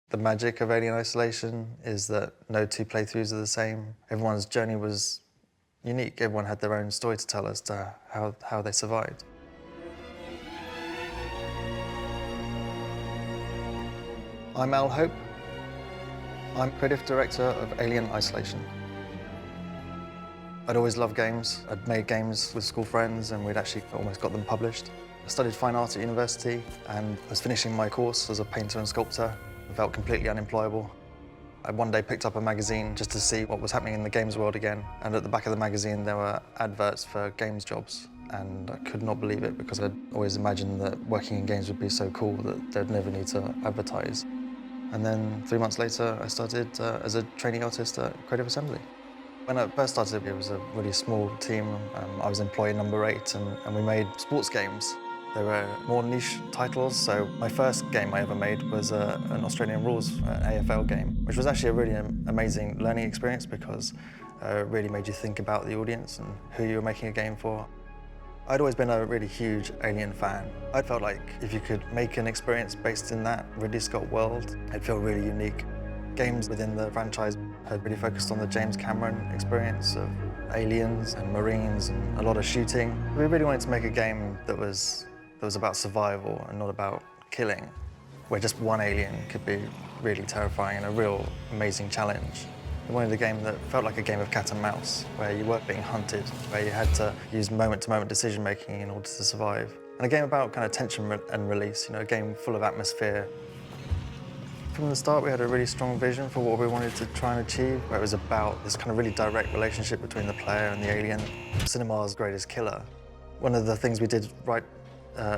The magic of Alien Isolation is that no two playthroughs are the same. Everyone's journey was unique. Everyone had their own story to tell as to how they survived. I'm Al Hope. I'm creative director of Alien Isolation. I'd always loved games. I'd made games with school friends and we'd actually almost got them published. I studied fine arts at university and was finishing my course as a painter and sculptor. I felt completely unemployable. I one day picked up a magazine just to see what was happening in the games world again, and at the back of the magazine there were adverts for games jobs, and I could not believe it because I'd always imagined that working in games would be so cool that they'd never need to advertise. And then 3 months later I started as a trainee artist at Creative Assembly. When I first started it was a really small team. I was employee number 8 and we made sports games. They were more niche titles, so my first game I ever made was an Australian rules AFL game, which was actually a really amazing learning experience because it really made you think about the audience and who you were making a game for. I'd always been a really huge Alien fan. I felt like if you could make an experience based in that Ridley Scott world, it'd feel really unique. Games within the franchise had really focused on the James Cameron experience of aliens and marines and a lot of shooting. We really wanted to make a game that was about survival and not about killing, where just one alien could be really terrifying and a real amazing challenge. We wanted a game that felt like a game of cat and mouse, where you weren't being hunted, where you had to use moment-to-moment decision-making in order to survive. And a game about kind of tension and release, a game full of atmosphere. From the start, we had a really strong vision for what we wanted to try and achieve, where it was about this kind of really direct relationship between the player and the alien. Cinema's greatest killer. One of the things we did right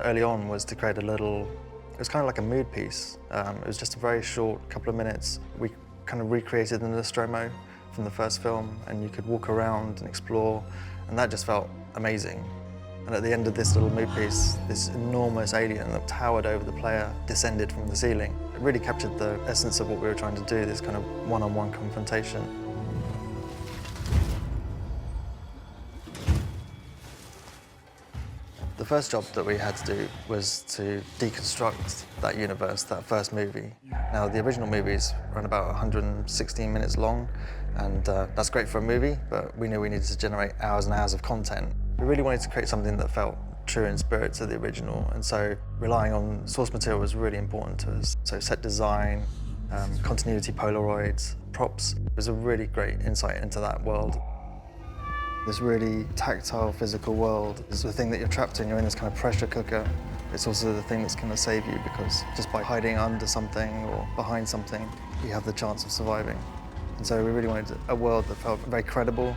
early on was to create it was kind of like a mood piece. It was just a very short couple of minutes. We kind of recreated the Nostromo from the first film, and you could walk around and explore, and that just felt amazing. And at the end of this little mood piece, this enormous alien that towered over the player descended from the ceiling. It really captured the essence of what we were trying to do, this kind of one-on-one confrontation. The first job that we had to do was to deconstruct that universe, that first movie. Now, the original movies run about 116 minutes long, and that's great for a movie, but we knew we needed to generate hours and hours of content. We really wanted to create something that felt true in spirit to the original, and so relying on source material was really important to us. So set design, continuity Polaroids, props. It was a really great insight into that world. This really tactile, physical world is the thing that you're trapped in. You're in this kind of pressure cooker. It's also the thing that's going to save you, because just by hiding under something or behind something, you have the chance of surviving. And so we really wanted a world that felt very credible.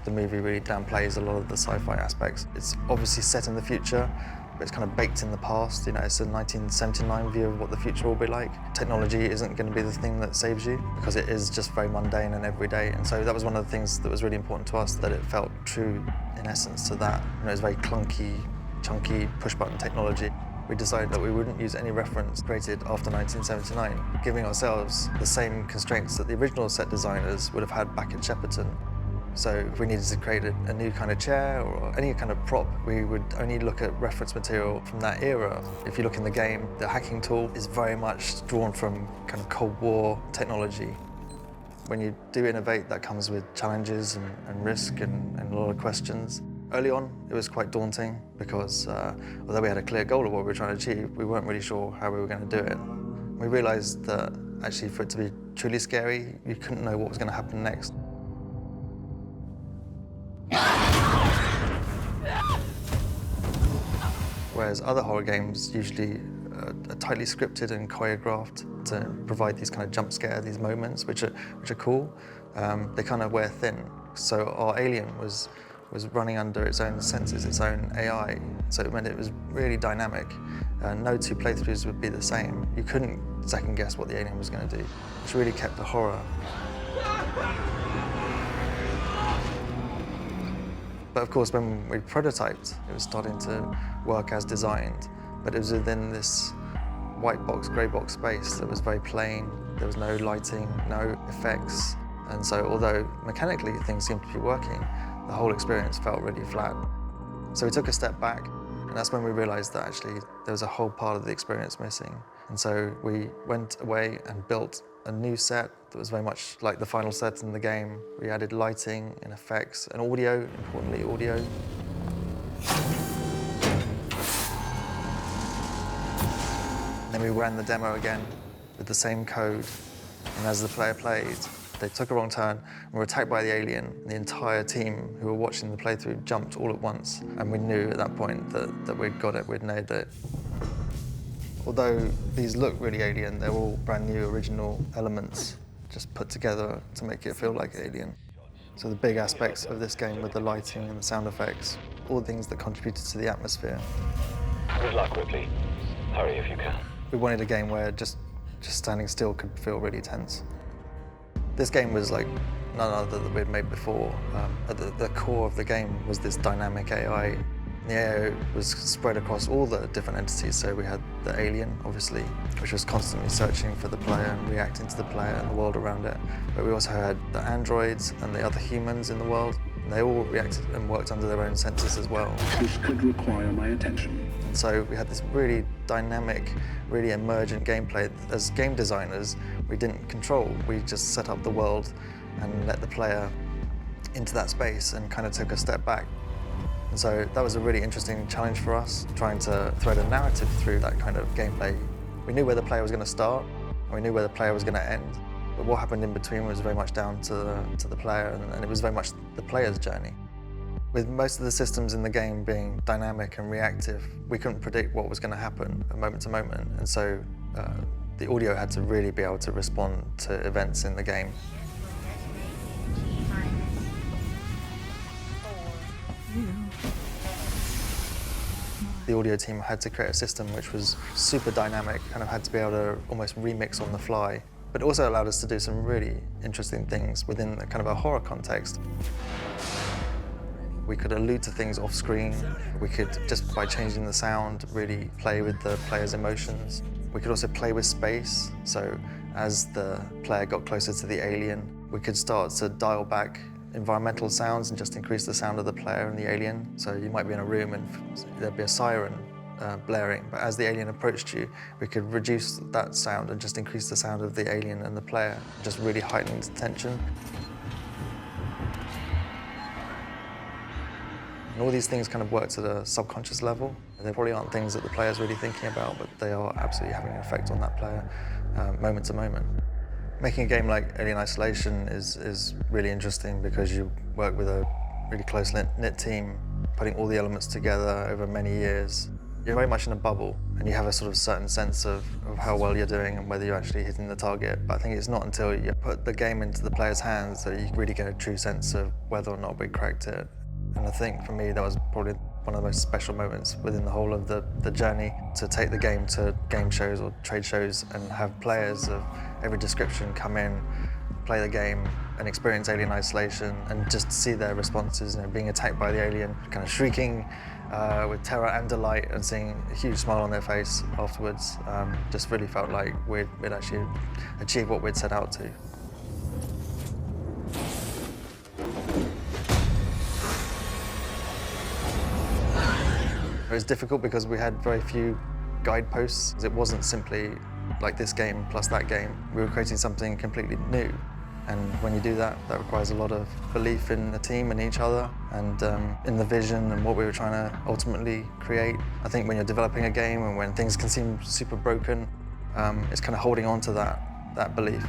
The movie really downplays a lot of the sci-fi aspects. It's obviously set in the future, but it's kind of baked in the past. It's a 1979 view of what the future will be like. Technology isn't going to be the thing that saves you, because it is just very mundane and everyday. And so that was one of the things that was really important to us, that it felt true in essence to that. It was very clunky, chunky, push-button technology. We decided that we wouldn't use any reference created after 1979, giving ourselves the same constraints that the original set designers would have had back at Shepperton. So if we needed to create a new kind of chair or any kind of prop, we would only look at reference material from that era. If you look in the game, the hacking tool is very much drawn from kind of Cold War technology. When you do innovate, that comes with challenges and risk and a lot of questions. Early on, it was quite daunting because although we had a clear goal of what we were trying to achieve, we weren't really sure how we were going to do it. We realized that actually for it to be truly scary, you couldn't know what was going to happen next. Whereas other horror games usually are tightly scripted and choreographed to provide these kind of jump scare, these moments, which are cool, they kind of wear thin. So our alien was running under its own senses, its own AI, so it meant it was really dynamic. No two playthroughs would be the same. You couldn't second guess what the alien was going to do, which really kept the horror. But of course, when we prototyped, it was starting to work as designed, but it was within this white box, grey box space that was very plain. There was no lighting, no effects. And so although mechanically things seemed to be working, the whole experience felt really flat. So we took a step back, and that's when we realized that actually there was a whole part of the experience missing. And so we went away and built a new set that was very much like the final set in the game. We added lighting and effects and audio, importantly audio. And then we ran the demo again with the same code. And as the player played, they took a wrong turn and were attacked by the alien. The entire team who were watching the playthrough jumped all at once. And we knew at that point that we'd got it, we'd nailed it. Although these look really alien, they're all brand new original elements just put together to make it feel like Alien. So the big aspects of this game were the lighting and the sound effects, all the things that contributed to the atmosphere. Good luck, Ripley. Hurry if you can. We wanted a game where just standing still could feel really tense. This game was like none other that we'd made before. At the core of the game was this dynamic AI. The AI was spread across all the different entities, so we had the alien, obviously, which was constantly searching for the player and reacting to the player and the world around it. But we also had the androids and the other humans in the world. And they all reacted and worked under their own sensors as well. This could require my attention. And so we had this really dynamic, really emergent gameplay. As game designers, we didn't control. We just set up the world and let the player into that space and kind of took a step back. And so that was a really interesting challenge for us, trying to thread a narrative through that kind of gameplay. We knew where the player was going to start, and we knew where the player was going to end. But what happened in between was very much down to the player, and it was very much the player's journey. With most of the systems in the game being dynamic and reactive, we couldn't predict what was going to happen moment to moment, and so the audio had to really be able to respond to events in the game. The audio team had to create a system which was super dynamic, kind of had to be able to almost remix on the fly, but it also allowed us to do some really interesting things within the kind of a horror context. We could allude to things off screen. We could, just by changing the sound, really play with the player's emotions. We could also play with space, so as the player got closer to the alien, we could start to dial back environmental sounds and just increase the sound of the player and the alien. So you might be in a room and there'd be a siren blaring, but as the alien approached you, we could reduce that sound and just increase the sound of the alien and the player, just really heightened tension. And all these things kind of worked at a subconscious level. They probably aren't things that the player's really thinking about, but they are absolutely having an effect on that player moment to moment. Making a game like Alien Isolation is really interesting because you work with a really close-knit team, putting all the elements together over many years. You're very much in a bubble, and you have a sort of certain sense of how well you're doing and whether you're actually hitting the target. But I think it's not until you put the game into the player's hands that you really get a true sense of whether or not we cracked it. And I think for me, that was probably one of the most special moments within the whole of the journey, to take the game to game shows or trade shows and have players of every description come in, play the game and experience Alien Isolation, and just see their responses, being attacked by the alien, kind of shrieking with terror and delight, and seeing a huge smile on their face afterwards. Just really felt like we'd actually achieved what we'd set out to. It was difficult because we had very few guideposts. It wasn't simply like this game plus that game. We were creating something completely new. And when you do that, that requires a lot of belief in the team and each other, and in the vision and what we were trying to ultimately create. I think when you're developing a game and when things can seem super broken, it's kind of holding on to that belief.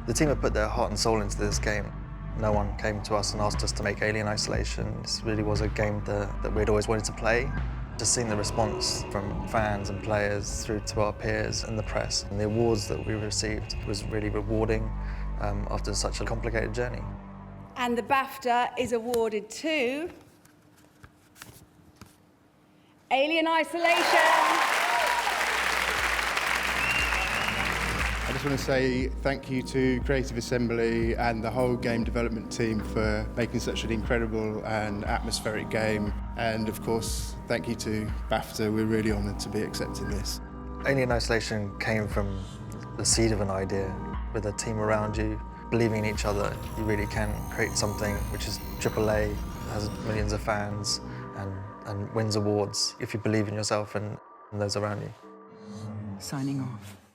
The team had put their heart and soul into this game. No one came to us and asked us to make Alien Isolation. This really was a game that we'd always wanted to play. Just seeing the response from fans and players through to our peers and the press and the awards that we received was really rewarding after such a complicated journey. And the BAFTA is awarded to Alien Isolation. I just want to say thank you to Creative Assembly and the whole game development team for making such an incredible and atmospheric game. And of course, thank you to BAFTA. We're really honoured to be accepting this. Alien Isolation came from the seed of an idea. With a team around you, believing in each other, you really can create something which is AAA, has millions of fans, and wins awards if you believe in yourself and those around you. signing off.